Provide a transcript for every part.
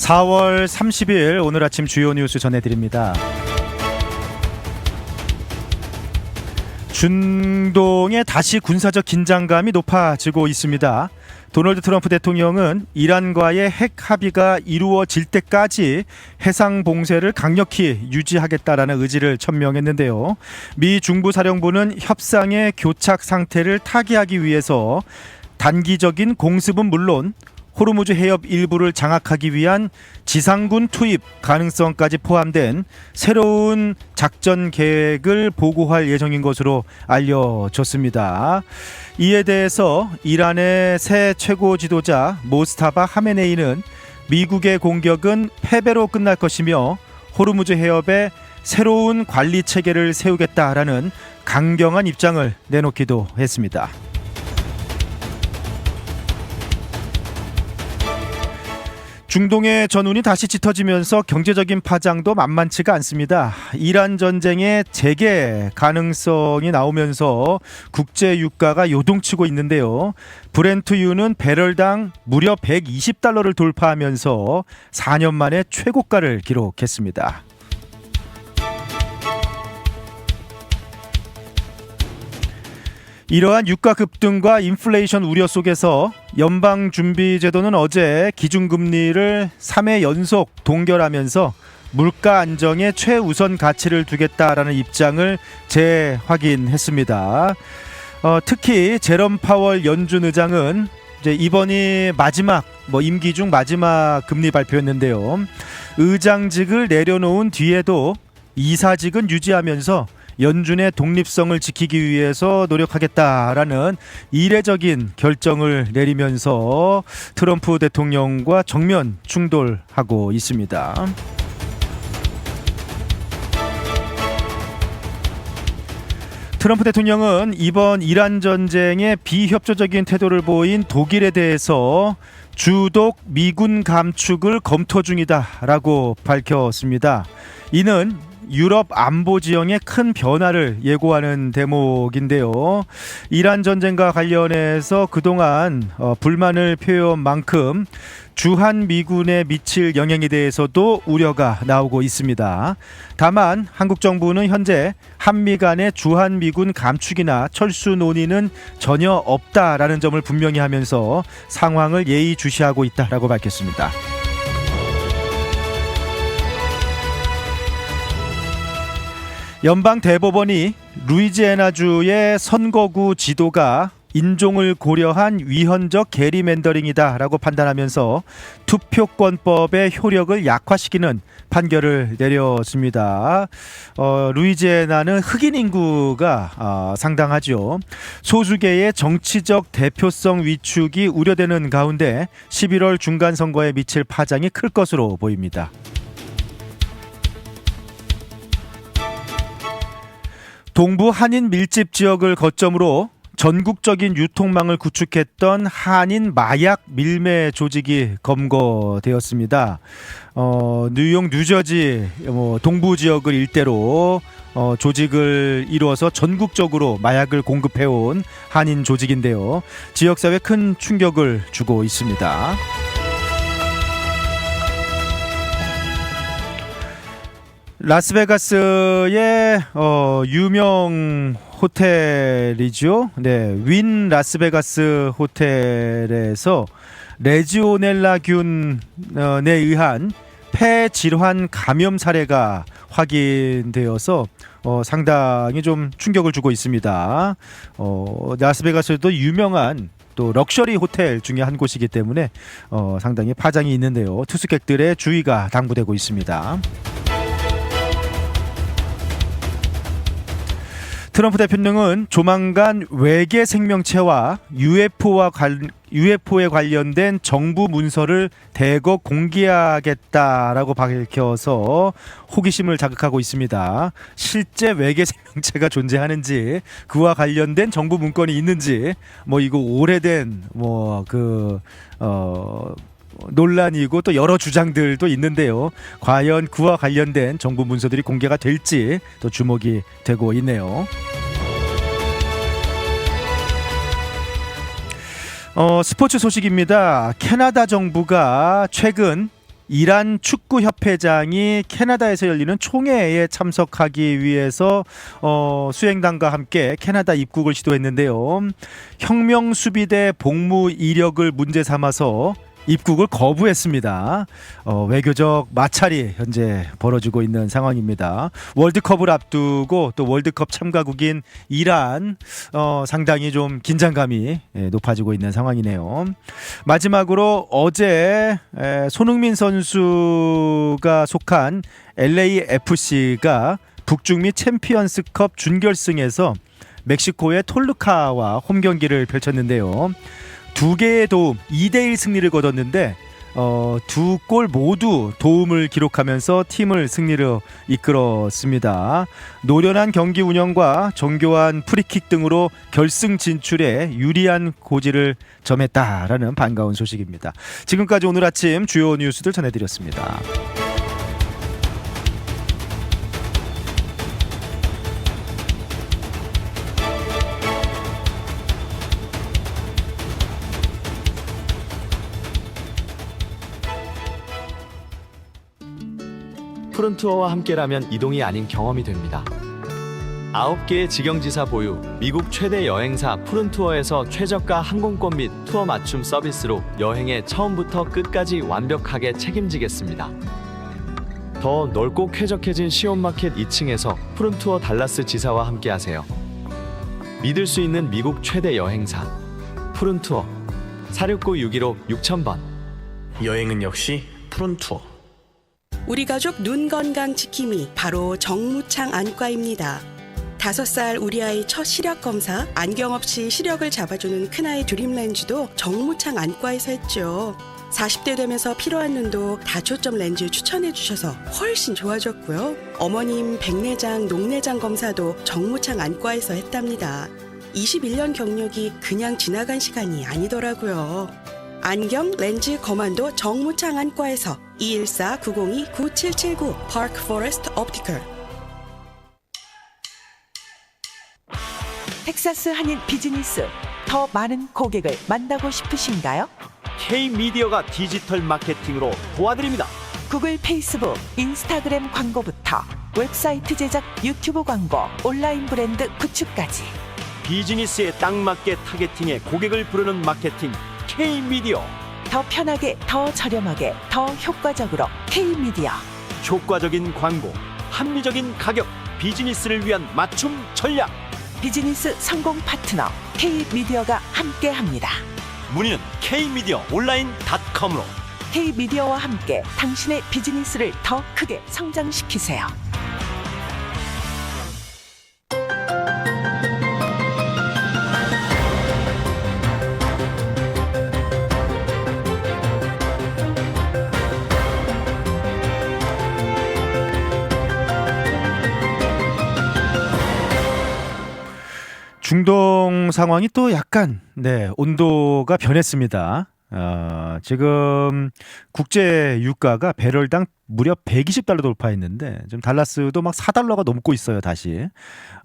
4월 30일 오늘 아침 주요 뉴스 전해드립니다. 중동에 다시 군사적 긴장감이 높아지고 있습니다. 도널드 트럼프 대통령은 이란과의 핵 합의가 이루어질 때까지 해상 봉쇄를 강력히 유지하겠다라는 의지를 천명했는데요. 미 중부사령부는 협상의 교착 상태를 타개하기 위해서 단기적인 공습은 물론 호르무즈 해협 일부를 장악하기 위한 지상군 투입 가능성까지 포함된 새로운 작전 계획을 보고할 예정인 것으로 알려졌습니다. 이에 대해서 이란의 새 최고 지도자 모스타바 하메네이는 미국의 공격은 패배로 끝날 것이며 호르무즈 해협에 새로운 관리 체계를 세우겠다라는 강경한 입장을 내놓기도 했습니다. 중동의 전운이 다시 짙어지면서 경제적인 파장도 만만치가 않습니다. 이란 전쟁의 재개 가능성이 나오면서 국제 유가가 요동치고 있는데요. 브렌트유는 배럴당 무려 $120를 돌파하면서 4년 만에 최고가를 기록했습니다. 이러한 유가 급등과 인플레이션 우려 속에서 연방준비제도는 어제 기준금리를 3회 연속 동결하면서 물가 안정에 최우선 가치를 두겠다라는 입장을 재확인했습니다. 특히 제롬 파월 연준 의장은 이제 이번이 마지막 임기 중 마지막 금리 발표였는데요. 의장직을 내려놓은 뒤에도 이사직은 유지하면서 연준의 독립성을 지키기 위해서 노력하겠다라는 이례적인 결정을 내리면서 트럼프 대통령과 정면 충돌하고 있습니다. 트럼프 대통령은 이번 이란 전쟁에 비협조적인 태도를 보인 독일에 대해서 주독 미군 감축을 검토 중이다라고 밝혔습니다. 이는 유럽 안보 지형의 큰 변화를 예고하는 대목인데요. 이란 전쟁과 관련해서 그동안 불만을 표현 만큼 주한 미군에 미칠 영향에 대해서도 우려가 나오고 있습니다. 다만 한국 정부는 현재 한미 간의 주한 미군 감축이나 철수 논의는 전혀 없다라는 점을 분명히 하면서 상황을 예의주시하고 있다라고 밝혔습니다. 연방 대법원이 루이지애나주의 선거구 지도가 인종을 고려한 위헌적 게리맨더링이다라고 판단하면서 투표권법의 효력을 약화시키는 판결을 내렸습니다. 루이지애나는 흑인 인구가 상당하죠. 소수계의 정치적 대표성 위축이 우려되는 가운데 11월 중간 선거에 미칠 파장이 클 것으로 보입니다. 동부 한인 밀집 지역을 거점으로 전국적인 유통망을 구축했던 한인 마약 밀매 조직이 검거되었습니다. 뉴욕, 뉴저지 동부 지역을 일대로 조직을 이루어서 전국적으로 마약을 공급해온 한인 조직인데요. 지역사회에 큰 충격을 주고 있습니다. 라스베가스의 유명 호텔이죠. 네, 윈 라스베가스 호텔에서 레지오넬라균에 의한 폐 질환 감염 사례가 확인되어서 상당히 좀 충격을 주고 있습니다. 라스베가스도 유명한 또 럭셔리 호텔 중에 한 곳이기 때문에 상당히 파장이 있는데요. 투숙객들의 주의가 당부되고 있습니다. 트럼프 대통령은 조만간 외계 생명체와 UFO에 관련된 정부 문서를 대거 공개하겠다라고 밝혀서 호기심을 자극하고 있습니다. 실제 외계 생명체가 존재하는지, 그와 관련된 정부 문건이 있는지, 이거 오래된 논란이고 또 여러 주장들도 있는데요. 과연 그와 관련된 정부 문서들이 공개가 될지 또 주목이 되고 있네요. 스포츠 소식입니다. 캐나다 정부가 최근 이란 축구협회장이 캐나다에서 열리는 총회에 참석하기 위해서 수행단과 함께 캐나다 입국을 시도했는데요. 혁명수비대 복무 이력을 문제 삼아서 입국을 거부했습니다. 외교적 마찰이 현재 벌어지고 있는 상황입니다. 월드컵을 앞두고 또 월드컵 참가국인 이란 상당히 좀 긴장감이 높아지고 있는 상황이네요. 마지막으로 어제 손흥민 선수가 속한 LAFC가 북중미 챔피언스컵 준결승에서 멕시코의 톨루카와 홈 경기를 펼쳤는데요. 두 개의 도움 2대1 승리를 거뒀는데 두 골 모두 도움을 기록하면서 팀을 승리로 이끌었습니다. 노련한 경기 운영과 정교한 프리킥 등으로 결승 진출에 유리한 고지를 점했다라는 반가운 소식입니다. 지금까지 오늘 아침 주요 뉴스들 전해드렸습니다. 푸른투어와 함께라면 이동이 아닌 경험이 됩니다. 9개의 직영지사 보유, 미국 최대 여행사 푸른투어에서 최저가 항공권 및 투어 맞춤 서비스로 여행의 처음부터 끝까지 완벽하게 책임지겠습니다. 더 넓고 쾌적해진 시온마켓 2층에서 푸른투어 달라스 지사와 함께하세요. 믿을 수 있는 미국 최대 여행사 푸른투어 469-615-6000번. 여행은 역시 푸른투어. 우리 가족 눈 건강 지킴이 바로 정무창 안과입니다. 5살 우리 아이 첫 시력 검사, 안경 없이 시력을 잡아주는 큰아이 드림렌즈도 정무창 안과에서 했죠. 40대 되면서 필요한 눈도 다초점 렌즈 추천해 주셔서 훨씬 좋아졌고요. 어머님 백내장, 녹내장 검사도 정무창 안과에서 했답니다. 21년 경력이 그냥 지나간 시간이 아니더라고요. 안경, 렌즈, 거만도 정무창 안과에서 214-902-9779 파크 포레스트 옵티컬. 텍사스 한인 비즈니스, 더 많은 고객을 만나고 싶으신가요? K-미디어가 디지털 마케팅으로 도와드립니다. 구글, 페이스북, 인스타그램 광고부터 웹사이트 제작, 유튜브 광고, 온라인 브랜드 구축까지 비즈니스에 딱 맞게 타겟팅해 고객을 부르는 마케팅 K-미디어. 더 편하게, 더 저렴하게, 더 효과적으로 K-미디어. 효과적인 광고, 합리적인 가격, 비즈니스를 위한 맞춤 전략. 비즈니스 성공 파트너 K-미디어가 함께합니다. 문의는 K-미디어 온라인.com으로. K-미디어와 함께 당신의 비즈니스를 더 크게 성장시키세요. 중동 상황이 또 약간 온도가 변했습니다. 지금 국제 유가가 배럴당 무려 120달러 돌파했는데 지금 달라스도 막 4달러가 넘고 있어요. 다시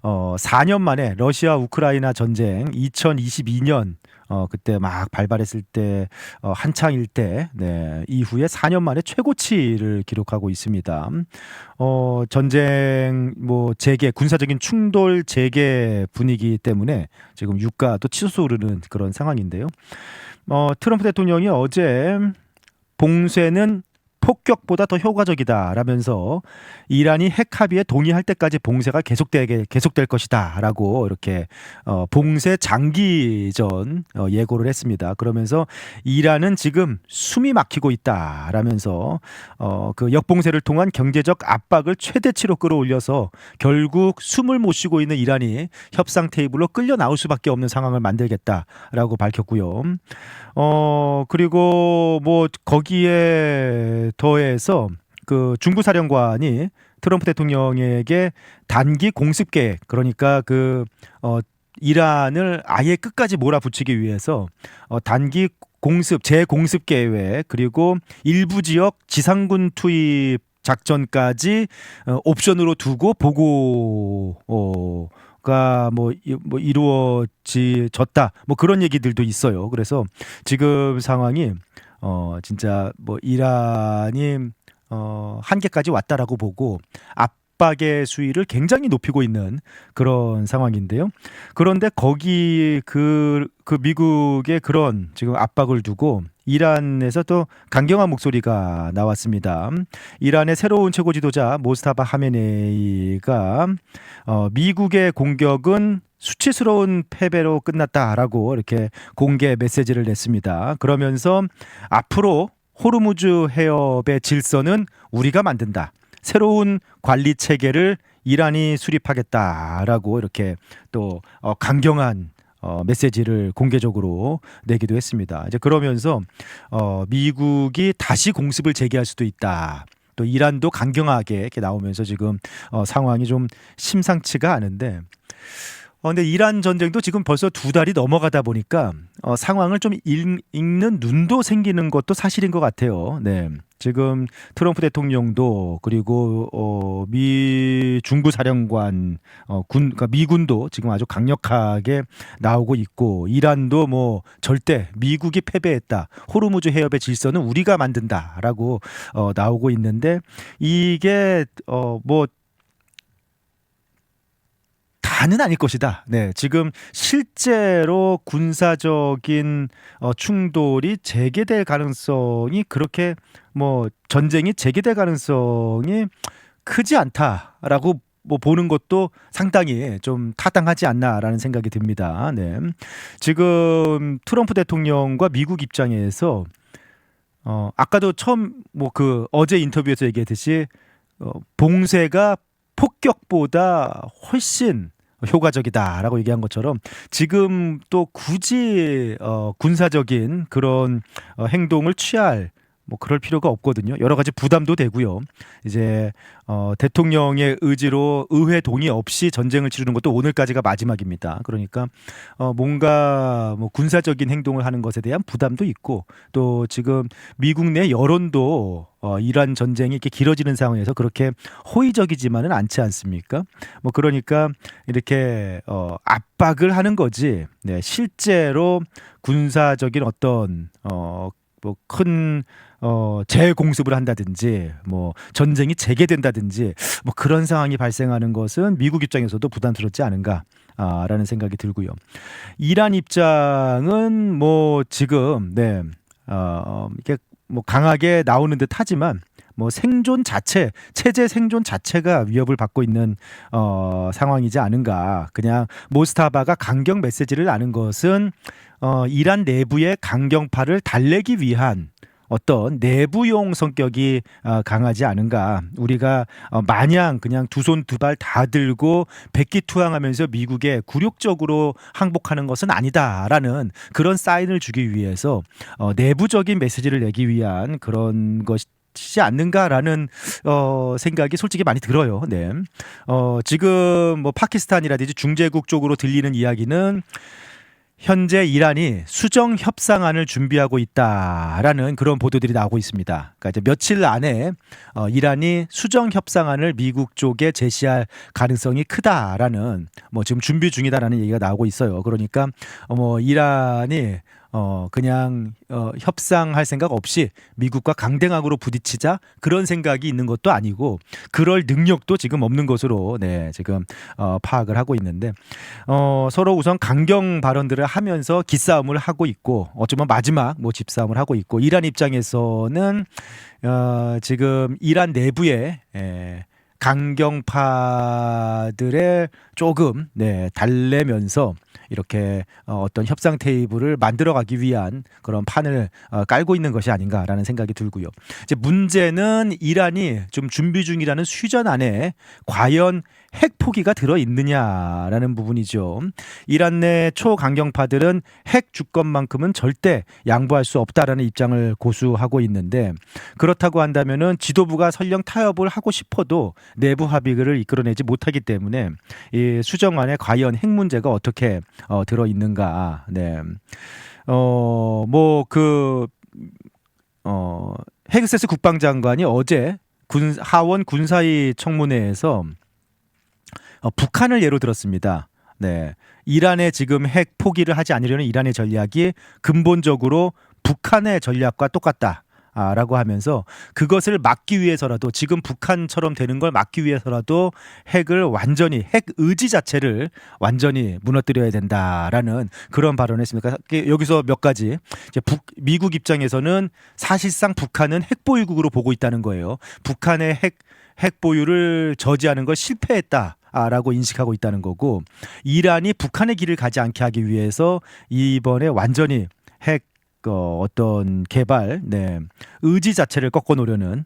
4년 만에 러시아 우크라이나 전쟁 2022년 그때 막 발발했을 때 한창일 때 이후에 4년 만에 최고치를 기록하고 있습니다. 전쟁 재개, 군사적인 충돌 재개 분위기 때문에 지금 유가도 치솟아 오르는 그런 상황인데요. 트럼프 대통령이 어제 봉쇄는 폭격보다 더 효과적이다라면서 이란이 핵 합의에 동의할 때까지 봉쇄가 계속될 것이다라고 이렇게 봉쇄 장기전 예고를 했습니다. 그러면서 이란은 지금 숨이 막히고 있다라면서 그 역봉쇄를 통한 경제적 압박을 최대치로 끌어올려서 결국 숨을 못 쉬고 있는 이란이 협상 테이블로 끌려 나올 수밖에 없는 상황을 만들겠다라고 밝혔고요. 그리고 거기에 더해서 그 중부사령관이 트럼프 대통령에게 단기 공습 계획, 그러니까 이란을 아예 끝까지 몰아붙이기 위해서 단기 공습, 재공습 계획, 그리고 일부 지역 지상군 투입 작전까지 옵션으로 두고 보고가 이루어졌다, 그런 얘기들도 있어요. 그래서 지금 상황이 진짜 뭐 이란이 한계까지 왔다라고 보고 압박의 수위를 굉장히 높이고 있는 그런 상황인데요. 그런데 거기 그 미국의 그런 지금 압박을 두고 이란에서 또 강경한 목소리가 나왔습니다. 이란의 새로운 최고 지도자 모스타바 하메네이가 미국의 공격은 수치스러운 패배로 끝났다라고 이렇게 공개 메시지를 냈습니다. 그러면서 앞으로 호르무즈 해협의 질서는 우리가 만든다. 새로운 관리 체계를 이란이 수립하겠다라고 이렇게 또 강경한 메시지를 공개적으로 내기도 했습니다. 이제 그러면서 미국이 다시 공습을 재개할 수도 있다. 또 이란도 강경하게 이렇게 나오면서 지금 상황이 좀 심상치가 않은데. 근데 이란 전쟁도 지금 벌써 2달이 넘어가다 보니까 상황을 좀 읽는 눈도 생기는 것도 사실인 것 같아요. 네, 지금 트럼프 대통령도 그리고 미 중부 사령관 그러니까 미군도 지금 아주 강력하게 나오고 있고 이란도 뭐 절대 미국이 패배했다. 호르무즈 해협의 질서는 우리가 만든다라고 나오고 있는데 이게 뭐 다는 아닐 것이다. 네, 지금 실제로 군사적인 충돌이 재개될 가능성이 그렇게 뭐 전쟁이 재개될 가능성이 크지 않다라고 뭐 보는 것도 상당히 좀 타당하지 않나라는 생각이 듭니다. 네, 지금 트럼프 대통령과 미국 입장에서 아까도 처음 뭐 그 어제 인터뷰에서 얘기했듯이 봉쇄가 폭격보다 훨씬 효과적이다라고 얘기한 것처럼 지금 또 굳이 군사적인 그런 행동을 취할 뭐 그럴 필요가 없거든요. 여러 가지 부담도 되고요. 이제 대통령의 의지로 의회 동의 없이 전쟁을 치르는 것도 오늘까지가 마지막입니다. 그러니까 뭔가 뭐 군사적인 행동을 하는 것에 대한 부담도 있고 또 지금 미국 내 여론도 이란 전쟁이 이렇게 길어지는 상황에서 그렇게 호의적이지만은 않지 않습니까? 뭐 그러니까 이렇게 압박을 하는 거지. 네, 실제로 군사적인 어떤 뭐큰 재공습을 한다든지 뭐 전쟁이 재개된다든지 뭐 그런 상황이 발생하는 것은 미국 입장에서도 부담스럽지 않은가 라는 생각이 들고요. 이란 입장은 뭐 지금 네 이게 뭐 강하게 나오는 듯 하지만 뭐 생존 자체, 체제 생존 자체가 위협을 받고 있는 상황이지 않은가. 그냥 모스타바가 강경 메시지를 나눈 것은 이란 내부의 강경파를 달래기 위한 어떤 내부용 성격이 강하지 않은가. 우리가 마냥 그냥 두 손 두 발 다 들고 백기투항하면서 미국에 굴욕적으로 항복하는 것은 아니다라는 그런 사인을 주기 위해서 내부적인 메시지를 내기 위한 그런 것이지 않는가라는 생각이 솔직히 많이 들어요. 네. 지금 뭐 파키스탄이라든지 중재국 쪽으로 들리는 이야기는 현재 이란이 수정 협상안을 준비하고 있다라는 그런 보도들이 나오고 있습니다. 그러니까 이제 며칠 안에 이란이 수정 협상안을 미국 쪽에 제시할 가능성이 크다라는 뭐 지금 준비 중이다라는 얘기가 나오고 있어요. 그러니까 뭐 이란이 그냥 협상할 생각 없이 미국과 강대강으로 부딪히자 그런 생각이 있는 것도 아니고 그럴 능력도 지금 없는 것으로 네 지금 파악을 하고 있는데 서로 우선 강경 발언들을 하면서 기싸움을 하고 있고 어쩌면 마지막 뭐 집싸움을 하고 있고 이란 입장에서는 지금 이란 내부에 강경파들의 조금 달래면서 이렇게 어떤 협상 테이블을 만들어가기 위한 그런 판을 깔고 있는 것이 아닌가라는 생각이 들고요. 이제 문제는 이란이 좀 준비 중이라는 휴전 안에 과연 핵 포기가 들어 있느냐라는 부분이죠. 이란 내 초강경파들은 핵 주권만큼은 절대 양보할 수 없다라는 입장을 고수하고 있는데 그렇다고 한다면은 지도부가 설령 타협을 하고 싶어도 내부 합의를 이끌어내지 못하기 때문에 이 수정안에 과연 핵 문제가 어떻게 들어 있는가. 네. 헤그세스 국방장관이 어제 하원 군사위 청문회에서 북한을 예로 들었습니다. 네. 이란의 지금 핵 포기를 하지 않으려는 이란의 전략이 근본적으로 북한의 전략과 똑같다. 라고 하면서 그것을 막기 위해서라도 지금 북한처럼 되는 걸 막기 위해서라도 핵을 완전히 핵 의지 자체를 완전히 무너뜨려야 된다라는 그런 발언을 했습니다. 여기서 몇 가지 이제 미국 입장에서는 사실상 북한은 핵 보유국으로 보고 있다는 거예요. 북한의 핵 보유를 저지하는 걸 실패했다. 라고 인식하고 있다는 거고 이란이 북한의 길을 가지 않게 하기 위해서 이번에 완전히 핵 어떤 개발, 의지 자체를 꺾어 놓으려는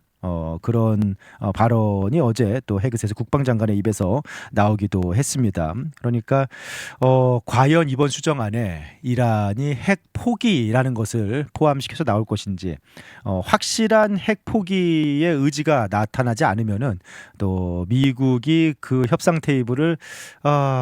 그런 발언이 어제 또 헤그세스 국방장관의 입에서 나오기도 했습니다. 그러니까 과연 이번 수정안에 이란이 핵 포기라는 것을 포함시켜서 나올 것인지 확실한 핵 포기의 의지가 나타나지 않으면은 또 미국이 그 협상 테이블을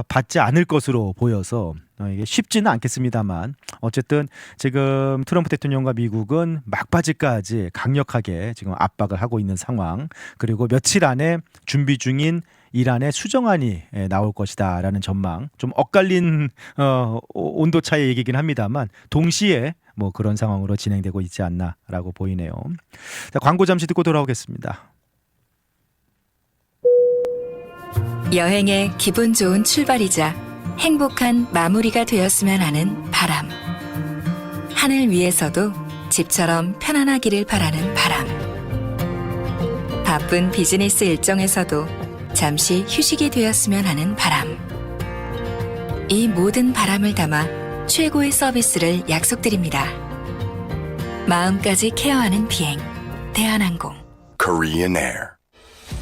받지 않을 것으로 보여서 이게 쉽지는 않겠습니다만 어쨌든 지금 트럼프 대통령과 미국은 막바지까지 강력하게 지금 압박을 하고 있는 상황 그리고 며칠 안에 준비 중인 이란의 수정안이 나올 것이다라는 전망 좀 엇갈린 온도 차의 얘기긴 합니다만 동시에 뭐 그런 상황으로 진행되고 있지 않나라고 보이네요. 자, 광고 잠시 듣고 돌아오겠습니다. 여행의 기분 좋은 출발이자 행복한 마무리가 되었으면 하는 바람. 하늘 위에서도 집처럼 편안하기를 바라는 바람. 바쁜 비즈니스 일정에서도 잠시 휴식이 되었으면 하는 바람. 이 모든 바람을 담아 최고의 서비스를 약속드립니다. 마음까지 케어하는 비행. 대한항공. Korean Air.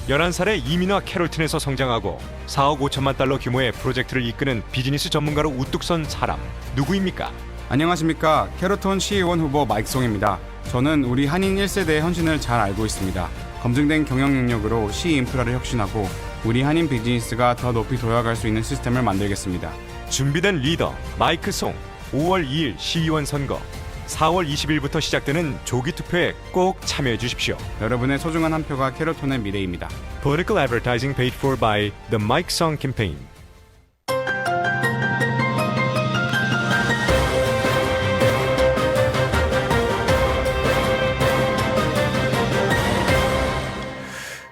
11살의 이민화 캐롤튼에서 성장하고 4억 5천만 달러 규모의 프로젝트를 이끄는 비즈니스 전문가로 우뚝 선 사람 누구입니까? 안녕하십니까. 캐로톤 시의원 후보 마이크송입니다. 저는 우리 한인 1세대의 헌신을 잘 알고 있습니다. 검증된 경영 능력으로 시 인프라를 혁신하고 우리 한인 비즈니스가 더 높이 도약할 수 있는 시스템을 만들겠습니다. 준비된 리더 마이크 송 5월 2일 시의원 선거 4월 20일부터 시작되는 조기 투표에 꼭 참여해 주십시오. 여러분의 소중한 한 표가 캐로톤의 미래입니다. Political advertising paid for by the Mike Song campaign.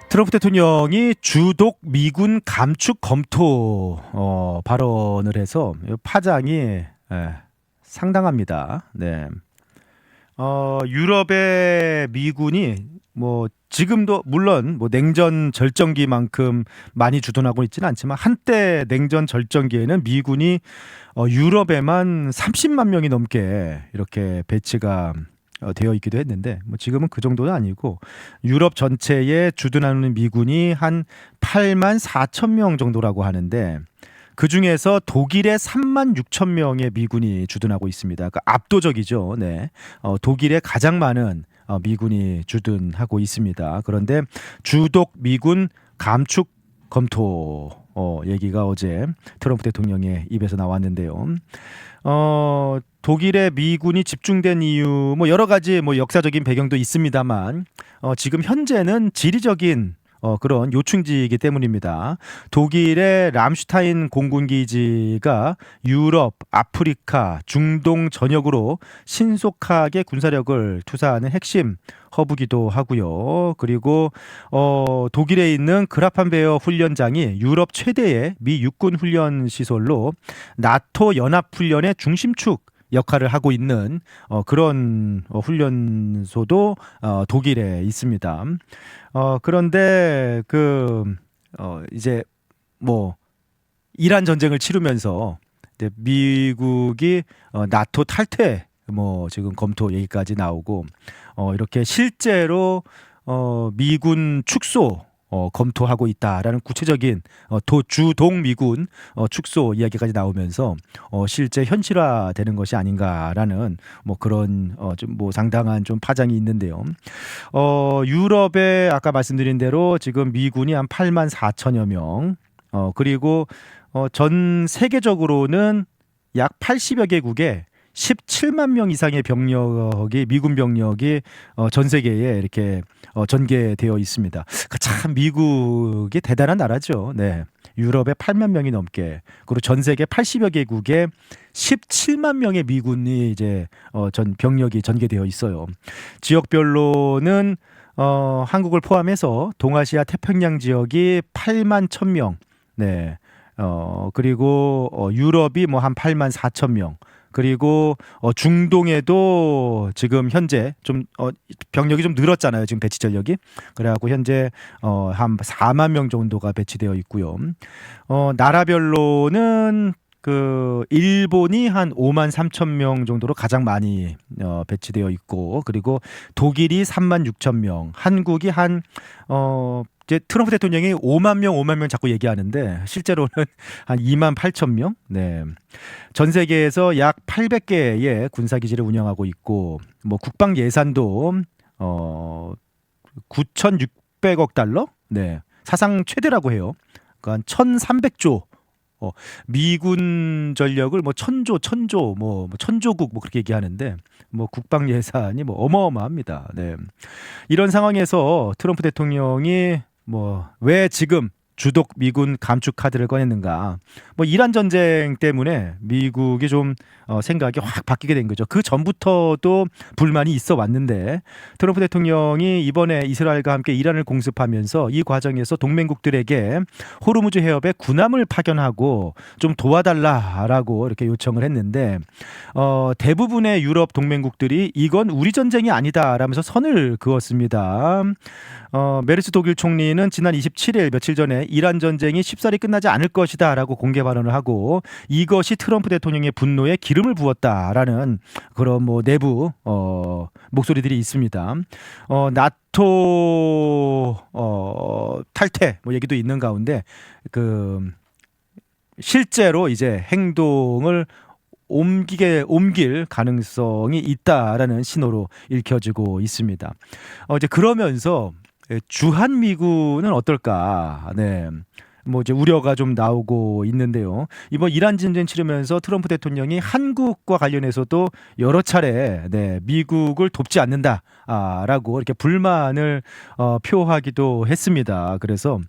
트럼프 대통령이 주독 미군 감축 검토 발언을 해서 파장이 상당합니다. 네. 유럽의 미군이 뭐 지금도 물론 뭐 냉전 절정기만큼 많이 주둔하고 있지는 않지만 한때 냉전 절정기에는 미군이 유럽에만 30만 명이 넘게 이렇게 배치가 되어 있기도 했는데 뭐 지금은 그 정도는 아니고 유럽 전체에 주둔하는 미군이 한 8만 4천 명 정도라고 하는데 그 중에서 독일에 3만 6천 명의 미군이 주둔하고 있습니다. 그러니까 압도적이죠. 네. 독일에 가장 많은 미군이 주둔하고 있습니다. 그런데 주독 미군 감축 검토 얘기가 어제 트럼프 대통령의 입에서 나왔는데요. 독일의 미군이 집중된 이유 뭐 여러 가지 뭐 역사적인 배경도 있습니다만 지금 현재는 지리적인 그런 요충지이기 때문입니다. 독일의 람슈타인 공군기지가 유럽, 아프리카, 중동 전역으로 신속하게 군사력을 투사하는 핵심 허브기도 하고요. 그리고 독일에 있는 그라판베어 훈련장이 유럽 최대의 미 육군 훈련 시설로 나토 연합 훈련의 중심축 역할을 하고 있는 그런 훈련소도 독일에 있습니다. 그런데 이제 뭐 이란 전쟁을 치르면서 이제 미국이 나토 탈퇴 뭐 지금 검토 얘기까지 나오고 이렇게 실제로 미군 축소 검토하고 있다라는 구체적인 주동 미군 축소 이야기까지 나오면서 실제 현실화되는 것이 아닌가라는 뭐 그런 좀 뭐 상당한 좀 파장이 있는데요. 유럽에 아까 말씀드린 대로 지금 미군이 한 8만 4천여 명 그리고 전 세계적으로는 약 80여 개국에 17만 명 이상의 병력이 미군 병력이 전 세계에 이렇게 전개되어 있습니다. 참 미국이 대단한 나라죠. 네. 유럽에 8만 명이 넘게 그리고 전 세계 80여 개국에 17만 명의 미군이 이제 전 병력이 전개되어 있어요. 지역별로는 한국을 포함해서 동아시아 태평양 지역이 8만 1,000명. 네. 그리고 유럽이 뭐 한 8만 4천 명. 그리고 중동에도 지금 현재 좀 병력이 좀 늘었잖아요. 지금 배치 전력이. 그래갖고 현재 한 4만 명 정도가 배치되어 있고요. 나라별로는 그 일본이 한 5만 3천 명 정도로 가장 많이 배치되어 있고, 그리고 독일이 3만 6천 명, 한국이 한 이제 트럼프 대통령이 5만 명 자꾸 얘기하는데 실제로는 한 2만 8천 명. 네. 전 세계에서 약 800개의 군사 기지를 운영하고 있고, 뭐 국방 예산도 9,600억 달러? 네. 사상 최대라고 해요. 그러니까 1,300조. 미군 전력을 뭐 천조 뭐 천조국 뭐 그렇게 얘기하는데 뭐 국방 예산이 뭐 어마어마합니다. 네. 이런 상황에서 트럼프 대통령이 뭐 왜 지금 주독 미군 감축 카드를 꺼냈는가? 뭐 이란 전쟁 때문에 미국이 좀 생각이 확 바뀌게 된 거죠. 그 전부터도 불만이 있어 왔는데 트럼프 대통령이 이번에 이스라엘과 함께 이란을 공습하면서 이 과정에서 동맹국들에게 호르무즈 해협에 군함을 파견하고 좀 도와달라라고 이렇게 요청을 했는데 대부분의 유럽 동맹국들이 이건 우리 전쟁이 아니다라면서 선을 그었습니다. 메르스 독일 총리는 지난 27일 며칠 전에 이란 전쟁이 쉽사리 끝나지 않을 것이다라고 공개 발언을 하고 이것이 트럼프 대통령의 분노에 기름을 부었다라는 그런 뭐 내부 목소리들이 있습니다. 나토 탈퇴 뭐 얘기도 있는 가운데 그 실제로 이제 행동을 옮길 가능성이 있다라는 신호로 읽혀지고 있습니다. 이제 그러면서 주한 미군은 어떨까? 네. 뭐 이제 우려가 좀 나오고 있는데요. 이번 이란 전쟁 치르면서 트럼프 대통령이 한국과 관련해서도 여러 차례 미국을 돕지 않는다라고 이렇게 불만을 표하기도 했습니다. 그래서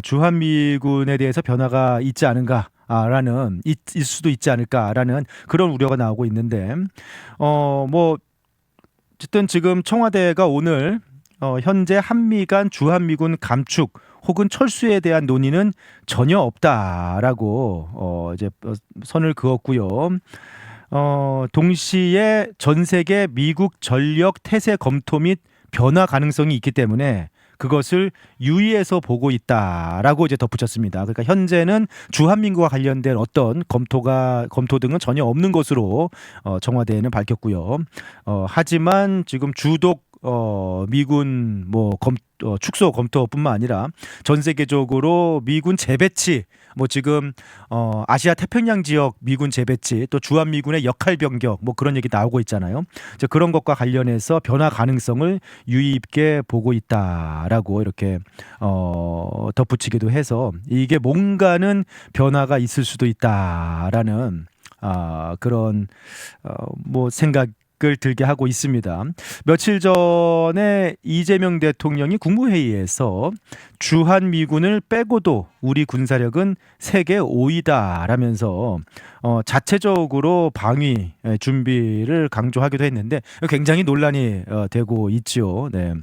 주한 미군에 대해서 변화가 있지 않은가? 라는 있을 수도 있지 않을까라는 그런 우려가 나오고 있는데 뭐 어쨌든 지금 청와대가 오늘 현재 한미 간 주한미군 감축 혹은 철수에 대한 논의는 전혀 없다라고 이제 선을 그었고요. 동시에 전 세계 미국 전력 태세 검토 및 변화 가능성이 있기 때문에 그것을 유의해서 보고 있다라고 이제 덧붙였습니다. 그러니까 현재는 주한미군과 관련된 어떤 검토 등은 전혀 없는 것으로 청와대에는 밝혔고요. 하지만 지금 주독 미군 뭐 축소 검토뿐만 아니라 전 세계적으로 미군 재배치 뭐 지금 아시아 태평양 지역 미군 재배치 또 주한 미군의 역할 변경 뭐 그런 얘기 나오고 있잖아요. 이제 그런 것과 관련해서 변화 가능성을 유의 있게 보고 있다라고 이렇게 덧붙이기도 해서 이게 뭔가는 변화가 있을 수도 있다라는 그런 뭐 생각을 들게 하고 있습니다. 며칠 전에 이재명 대통령이 국무회의에서 주한미군을 빼고도 우리 군사력은 세계 5위다라면서 자체적으로 방위 준비를 강조하기도 했는데 굉장히 논란이 되고 있죠. 네.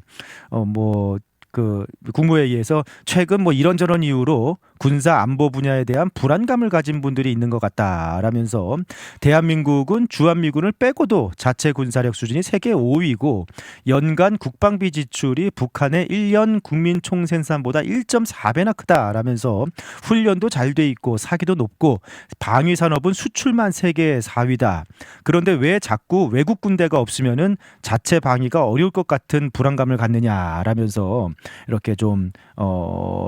그 국무회의에서 최근 뭐 이런저런 이유로 군사 안보 분야에 대한 불안감을 가진 분들이 있는 것 같다라면서 대한민국은 주한미군을 빼고도 자체 군사력 수준이 세계 5위고 연간 국방비 지출이 북한의 1년 국민 총생산보다 1.4배나 크다라면서 훈련도 잘 돼 있고 사기도 높고 방위 산업은 수출만 세계 4위다. 그런데 왜 자꾸 외국 군대가 없으면은 자체 방위가 어려울 것 같은 불안감을 갖느냐라면서 이렇게 좀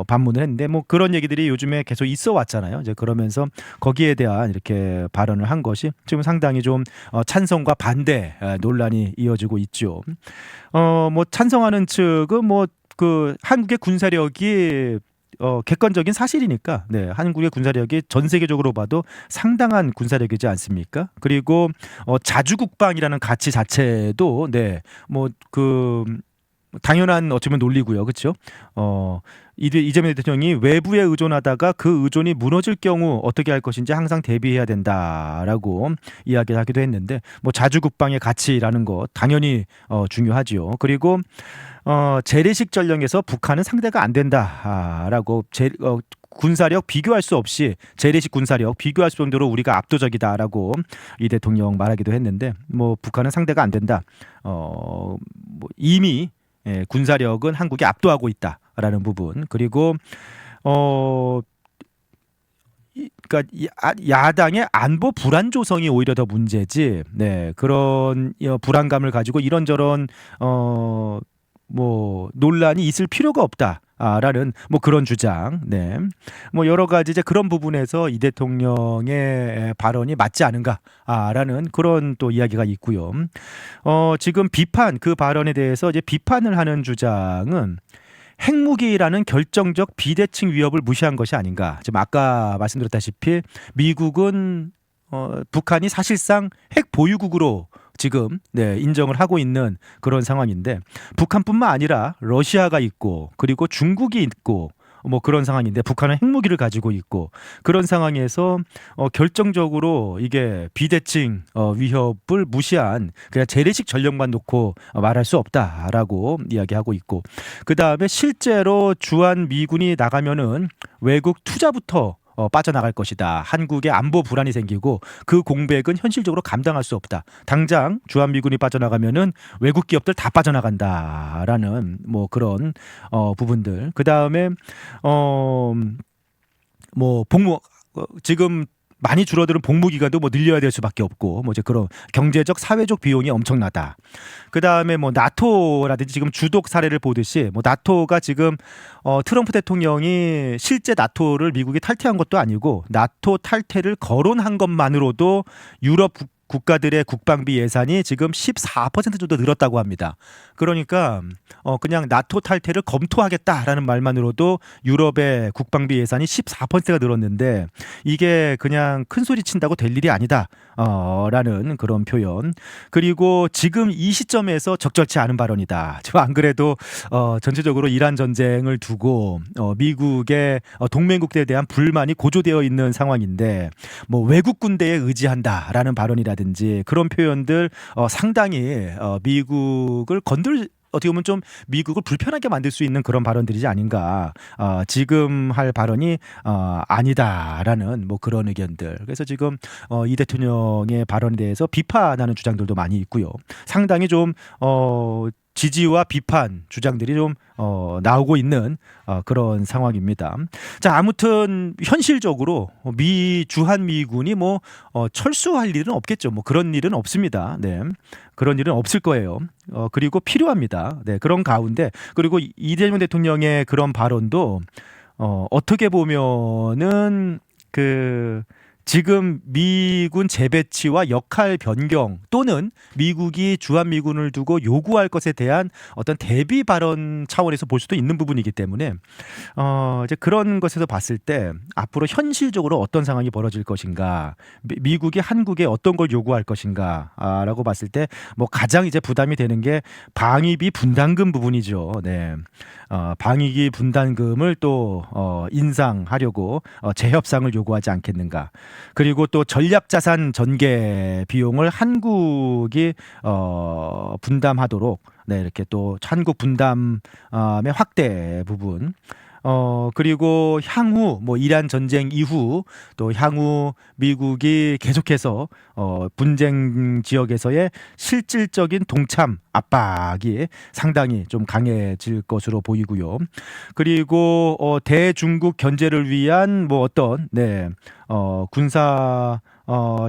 반문을 했는데 뭐 그런 얘기들이 요즘에 계속 있어 왔잖아요. 이제 그러면서 거기에 대한 이렇게 발언을 한 것이 지금 상당히 좀 찬성과 반대 논란이 이어지고 있죠. 뭐 찬성하는 측은 뭐 그 한국의 군사력이 객관적인 사실이니까 네, 한국의 군사력이 전 세계적으로 봐도 상당한 군사력이지 않습니까? 그리고 자주국방이라는 가치 자체도 네, 뭐 그 당연한 어쩌면 논리고요, 그렇죠? 이재명 대통령이 외부에 의존하다가 그 의존이 무너질 경우 어떻게 할 것인지 항상 대비해야 된다라고 이야기를 하기도 했는데, 뭐 자주국방의 가치라는 것 당연히 중요하지요. 그리고 재래식 전령에서 북한은 상대가 안 된다라고 군사력 비교할 수 없이 재래식 군사력 비교할 수 정도로 우리가 압도적이다라고 이 대통령 말하기도 했는데, 뭐 북한은 상대가 안 된다. 뭐 이미 군사력은 한국이 압도하고 있다라는 부분, 그리고 그러니까 야당의 안보 불안 조성이 오히려 더 문제지. 네, 그런 불안감을 가지고 이런저런 뭐 논란이 있을 필요가 없다. 라는 뭐 그런 주장, 네, 뭐 여러 가지 이제 그런 부분에서 이 대통령의 발언이 맞지 않은가라는 그런 또 이야기가 있고요. 지금 그 발언에 대해서 이제 비판을 하는 주장은 핵무기라는 결정적 비대칭 위협을 무시한 것이 아닌가. 지금 아까 말씀드렸다시피 미국은 북한이 사실상 핵 보유국으로 지금 네, 인정을 하고 있는 그런 상황인데, 북한뿐만 아니라 러시아가 있고 그리고 중국이 있고 뭐 그런 상황인데, 북한은 핵무기를 가지고 있고 그런 상황에서 결정적으로 이게 비대칭 위협을 무시한 그냥 재래식 전력만 놓고 말할 수 없다라고 이야기하고 있고, 그 다음에 실제로 주한 미군이 나가면은 외국 투자부터 빠져나갈 것이다. 한국의 안보 불안이 생기고 그 공백은 현실적으로 감당할 수 없다. 당장 주한미군이 빠져나가면은 외국 기업들 다 빠져나간다라는 뭐 그런 부분들. 그 다음에 뭐 지금 많이 줄어드는 복무 기간도 뭐 늘려야 될 수밖에 없고, 뭐 이제 그런 경제적 사회적 비용이 엄청나다. 그 다음에 뭐 나토라든지 지금 주독 사례를 보듯이 뭐 나토가 지금 트럼프 대통령이 실제 나토를 미국이 탈퇴한 것도 아니고 나토 탈퇴를 거론한 것만으로도 유럽 국가들의 국방비 예산이 지금 14% 정도 늘었다고 합니다. 그러니까 그냥 나토 탈퇴를 검토하겠다라는 말만으로도 유럽의 국방비 예산이 14%가 늘었는데, 이게 그냥 큰 소리 친다고 될 일이 아니다 라는 그런 표현. 그리고 지금 이 시점에서 적절치 않은 발언이다. 지금 안 그래도 전체적으로 이란 전쟁을 두고 미국의 동맹국들에 대한 불만이 고조되어 있는 상황인데, 뭐 외국 군대에 의지한다라는 발언이라든지 그런 표현들 상당히 미국을 어떻게 보면 좀 미국을 불편하게 만들 수 있는 그런 발언들이지 아닌가. 지금 할 발언이 아니다라는 뭐 그런 의견들. 그래서 지금 이 대통령의 발언에 대해서 비판하는 주장들도 많이 있고요. 상당히 좀 지지와 비판 주장들이 좀 나오고 있는 그런 상황입니다. 자, 아무튼 현실적으로 주한 미군이 뭐 철수할 일은 없겠죠. 뭐 그런 일은 없습니다. 네, 그런 일은 없을 거예요. 그리고 필요합니다. 네, 그런 가운데, 그리고 이재명 대통령의 그런 발언도 어떻게 보면은 지금 미군 재배치와 역할 변경 또는 미국이 주한미군을 두고 요구할 것에 대한 어떤 대비 발언 차원에서 볼 수도 있는 부분이기 때문에 이제 그런 것에서 봤을 때 앞으로 현실적으로 어떤 상황이 벌어질 것인가, 미국이 한국에 어떤 걸 요구할 것인가라고 봤을 때 뭐 가장 이제 부담이 되는 게 방위비 분담금 부분이죠. 네. 방위비 분담금을 또 인상하려고 재협상을 요구하지 않겠는가. 그리고 또 전략자산 전개 비용을 한국이 분담하도록, 네, 이렇게 또 한국 분담의 확대 부분. 그리고 향후 뭐 이란 전쟁 이후 또 향후 미국이 계속해서 분쟁 지역에서의 실질적인 동참 압박이 상당히 좀 강해질 것으로 보이고요. 그리고 대중국 견제를 위한 뭐 어떤 군사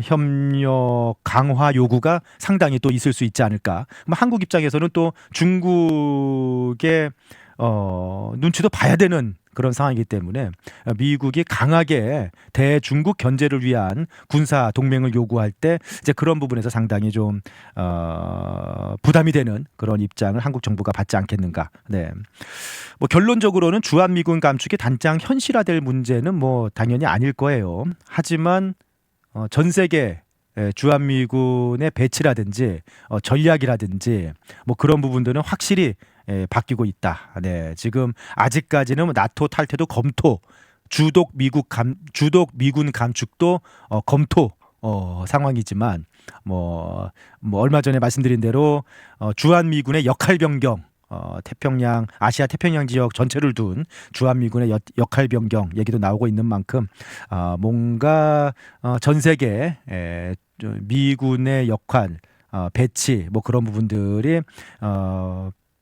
협력 강화 요구가 상당히 또 있을 수 있지 않을까. 한국 입장에서는 또 중국의 눈치도 봐야 되는 그런 상황이기 때문에 미국이 강하게 대중국 견제를 위한 군사 동맹을 요구할 때 이제 그런 부분에서 상당히 좀 부담이 되는 그런 입장을 한국 정부가 받지 않겠는가. 네. 뭐 결론적으로는 주한미군 감축이 단장 현실화될 문제는 뭐 당연히 아닐 거예요. 하지만 전 세계 주한미군의 배치라든지 전략이라든지 뭐 그런 부분들은 확실히 바뀌고 있다. 네, 지금 아직까지는 뭐 나토 탈퇴도 검토, 주독 미군 감축도 검토 상황이지만 뭐 얼마 전에 말씀드린 대로 주한미군의 역할 변경, 태평양 아시아 태평양 지역 전체를 둔 주한미군의 역할 변경 얘기도 나오고 있는 만큼 뭔가 전 세계 미군의 역할 배치 뭐 그런 부분들이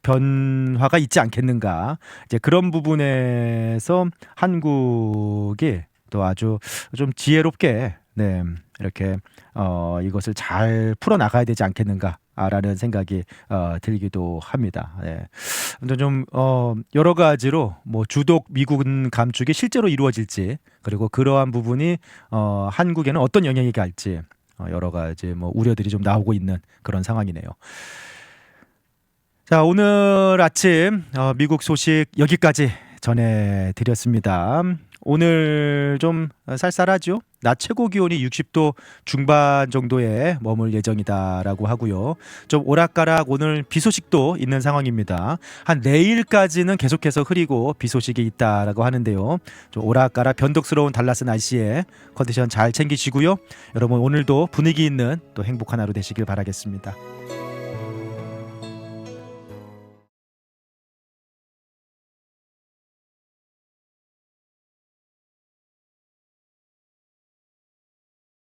변화가 있지 않겠는가. 이제 그런 부분에서 한국이 또 아주 좀 지혜롭게 네, 이렇게 이것을 잘 풀어 나가야 되지 않겠는가라는 생각이 들기도 합니다. 네. 근데 좀 여러 가지로 뭐 주독 미군 감축이 실제로 이루어질지 그리고 그러한 부분이 한국에는 어떤 영향이 갈지 여러 가지 뭐 우려들이 좀 나오고 있는 그런 상황이네요. 자, 오늘 아침 미국 소식 여기까지 전해드렸습니다. 오늘 좀 쌀쌀하죠? 낮 최고 기온이 60도 중반 정도에 머물 예정이다라고 하고요. 좀 오락가락 오늘 비 소식도 있는 상황입니다. 한 내일까지는 계속해서 흐리고 비 소식이 있다라고 하는데요. 좀 오락가락 변덕스러운 달라스 날씨에 컨디션 잘 챙기시고요. 여러분 오늘도 분위기 있는 또 행복한 하루 되시길 바라겠습니다.